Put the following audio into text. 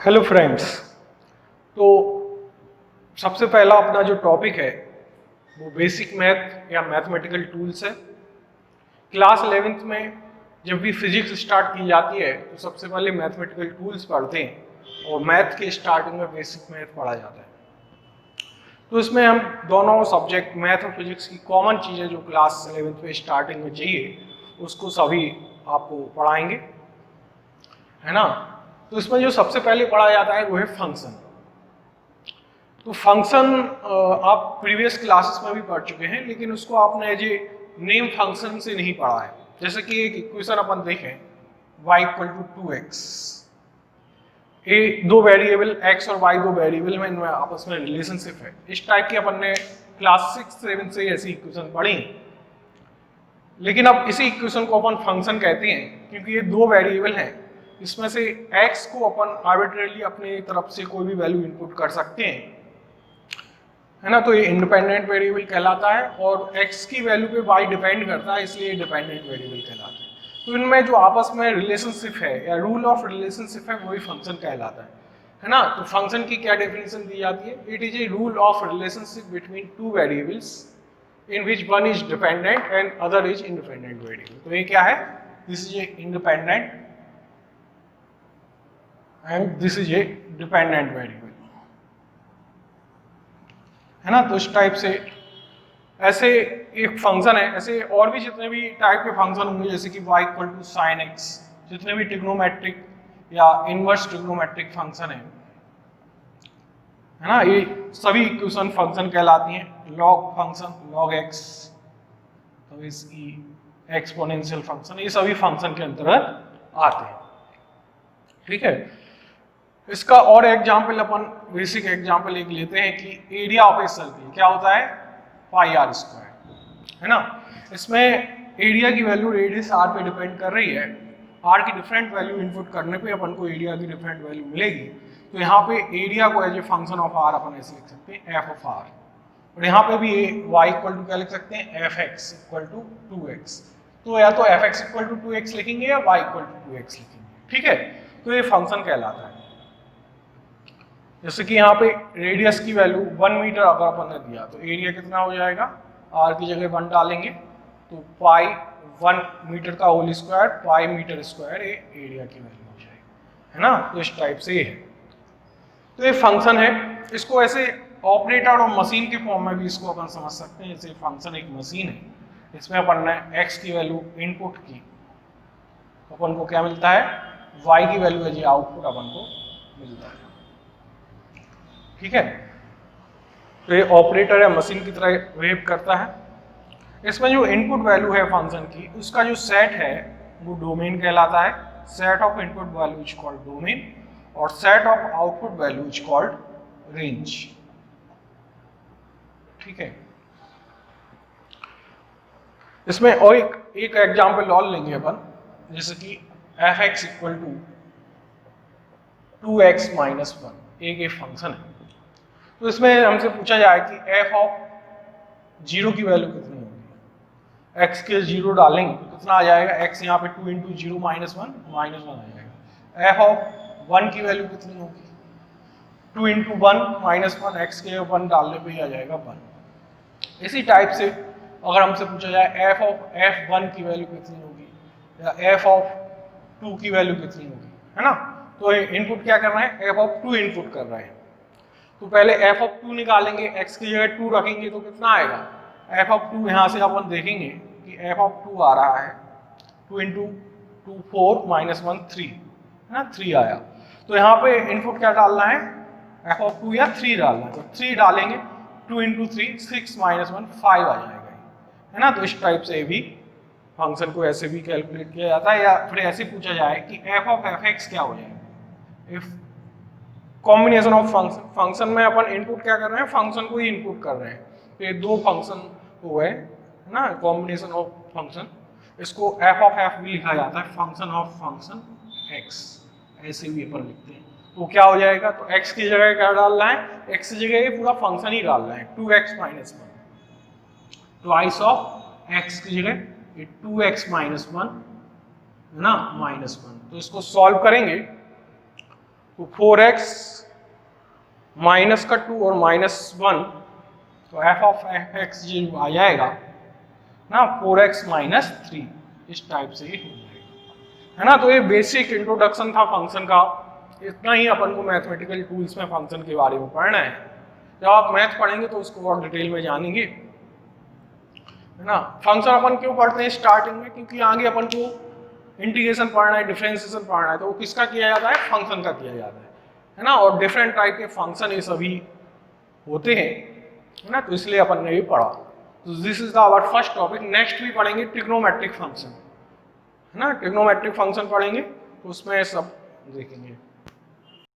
Hello friends. तो सबसे पहला अपना जो टॉपिक है वो बेसिक मैथ या मैथमेटिकल टूल्स है। क्लास 11th में जब भी फिजिक्स स्टार्ट की जाती है तो सबसे पहले मैथमेटिकल टूल्स पढ़ते हैं और मैथ के स्टार्टिंग में बेसिक मैथ पढ़ा जाता है। तो इसमें हम दोनों सब्जेक्ट मैथ और फिजिक्स की कॉमन चीज़ें जो क्लास 11th में स्टार्टिंग में चाहिए उसको सभी आपको पढ़ाएंगे, है ना। तो इसमें जो सबसे पहले पढ़ा जाता है वो है फंक्शन। तो फंक्शन आप प्रीवियस क्लासेस में भी पढ़ चुके हैं, लेकिन उसको आपने एज ए नेम फंक्शन से नहीं पढ़ा है। जैसे कि एक इक्वेशन अपन देखें y इक्वल टू 2x, ए दो वेरिएबल x और y दो वेरिएबल में इनमें आपस में रिलेशनशिप है। इस टाइप की अपन ने क्लास 6-7 से ऐसी इक्वेशन पढ़ी। लेकिन अब इसी इक्वेशन को अपन फंक्शन कहते हैं क्योंकि ये दो वेरिएबल हैं। इसमें से x को अपन आर्बिट्रेरली अपने तरफ से कोई भी वैल्यू इनपुट कर सकते हैं, है ना। तो ये इंडिपेंडेंट वेरिएबल कहलाता है और x की वैल्यू पे y डिपेंड करता है, इसलिए डिपेंडेंट वेरिएबल कहलाता है। तो इनमें जो आपस में रिलेशनशिप है या रूल ऑफ रिलेशनशिप है वही फंक्शन कहलाता है ना। तो फंक्शन की क्या डेफिनेशन दी जाती है? It is a rule of relationship between two variables in which one is dependent and other is independent variable। तो ये क्या है? This is a independent and this is a dependent variable, है ना। तो इस टाइप से ऐसे एक फंक्शन है। ऐसे और भी जितने भी टाइप के फंक्शन होंगे, जैसे कि y equal to sine x, जितने भी ट्रिग्नोमेट्रिक या इनवर्स ट्रिग्नोमेट्रिक फंक्शन है ना, ये सभी इक्वेशन फंक्शन कहलाती हैं। लॉग फंक्शन, लॉग एक्स, तो इसकी एक्सपोनेंशियल फंक्शन, ये सभी फंक्शन के अंतर्गत आते हैं, ठीक है। इसका और एग्जांपल अपन बेसिक एग्जांपल एक लेते हैं कि एरिया ऑफ ए सर्कल क्या होता है? पाई आर स्क्वायर, है ना। इसमें एरिया की वैल्यू रेडियस आर पे डिपेंड कर रही है। आर की डिफरेंट वैल्यू इनपुट करने पे अपन को एरिया की डिफरेंट वैल्यू मिलेगी। तो यहाँ पे एरिया को as a function of r अपन ऐसे लिख सकते हैं एफ ऑफ आर, और यहाँ पे भी y इक्वल टू क्या लिख सकते हैं? F x equal to 2x। तो या तो F x equal to 2x लिखेंगे या y इक्वल टू 2x लिखेंगे, ठीक है। तो ये फंक्शन कहलाता है। जैसे कि यहाँ पे रेडियस की वैल्यू 1 मीटर अगर अपन ने दिया तो एरिया कितना हो जाएगा? r की जगह 1 डालेंगे तो पाई 1 मीटर का whole square pi metre square ये एरिया की वैल्यू हो जाएगी, है ना। तो इस टाइप से ये है। तो ये फंक्शन है। इसको ऐसे ऑपरेटर और मशीन के फॉर्म में भी इसको अपन समझ सकते हैं। जैसे फंक्शन एक मशीन है, इसमें अपन ने x की वैल्यू इनपुट की तो अपन को क्या मिलता है? y की वैल्यू है जी आउटपुट अपन को मिलता है, ठीक है। तो ये ऑपरेटर या मशीन की तरह बिहेव करता है। इसमें जो इनपुट वैल्यू है फंक्शन की, उसका जो सेट है वो डोमेन कहलाता है। Set of input value is called domain और set of output value is called range, ठीक है। इसमें और एक एग्जांपल और लेंगे अपन, जैसे कि f x equal to 2x minus 1 एक फंक्शन है। तो इसमें हमसे पूछा जाए कि एफ ऑफ 0 की वैल्यू कितनी होगी? x के 0 डालेंगे तो कितना आ जाएगा? x यहाँ पे 2 इंटू 0 माइनस 1 आ जाएगा। एफ ऑफ 1 की वैल्यू कितनी होगी? 2 इंटू 1 माइनस 1, एक्स के 1 डालने पे ही आ जाएगा 1। इसी टाइप से अगर हमसे पूछा जाए एफ ऑफ f1 की वैल्यू कितनी होगी या एफ ऑफ 2 की वैल्यू कितनी होगी, है ना। तो इनपुट क्या कर रहे हैं? एफ ऑफ 2 इनपुट कर रहे हैं। तो पहले एफ ऑफ 2 निकालेंगे, x की जगह 2 रखेंगे तो कितना आएगा? एफ ऑफ 2 यहाँ से अपन देखेंगे कि एफ ऑफ 2 आ रहा है 2 इंटू 2 4 माइनस 1 3, है ना, 3 आया। तो यहाँ पे इनपुट क्या डालना है? एफ ऑफ 2 या 3 डालना है। तो 3 डालेंगे 2 इंटू 3 6 माइनस 1 5 आ जाएगा, है ना। तो इस टाइप से भी फंक्शन को ऐसे भी कैलकुलेट किया जाता है। या फिर ऐसे पूछा जाए कि एफ ऑफ एफ एक्स क्या हो जाएगा? इफ कॉम्बिनेशन ऑफ फंक्शन में अपन इनपुट क्या कर रहे हैं? फंक्शन को ही इनपुट कर रहे हैं। तो ये दो फंक्शन हो गए, है ना, कॉम्बिनेशन ऑफ फंक्शन। इसको एफ ऑफ एफ भी लिखा जाता है, फंक्शन ऑफ फंक्शन एक्स, ऐसे भी अपन लिखते हैं। तो क्या हो जाएगा? तो x की जगह क्या डालना है? x की जगह ये पूरा फंक्शन ही डालना है 2x minus 1। Twice of x की जगह ये 2x माइनस 1, है ना, माइनस 1। तो इसको सॉल्व करेंगे तो 4x माइनस का 2 और -1, तो f ऑफ x जो आ जाएगा ना 4x माइनस 3, इस टाइप से ही हो जाएगा, है ना। तो ये बेसिक इंट्रोडक्शन था फंक्शन का। इतना ही अपन को मैथमेटिकल टूल्स में फंक्शन के बारे में पढ़ना है। जब आप मैथ पढ़ेंगे तो उसको और डिटेल में जानेंगे, है ना। फंक्शन अपन क्यों पढ़ते हैं स्टार्टिंग में, क्योंकि आगे अपन को इंटीग्रेशन पढ़ना है, डिफरेंशिएशन पढ़ना है, तो वो किसका किया जाता है, फंक्शन का किया जाता है ना। और डिफरेंट टाइप के फंक्शन ये सभी होते हैं, है ना। तो इसलिए अपन ने ये पढ़ा। तो this is the our first topic. Next भी पढ़ेंगे ट्रिग्नोमेट्रिक फंक्शन, है ना। ट्रिग्नोमेट्रिक फंक्शन पढ़ेंगे तो उसमें सब देखेंगे।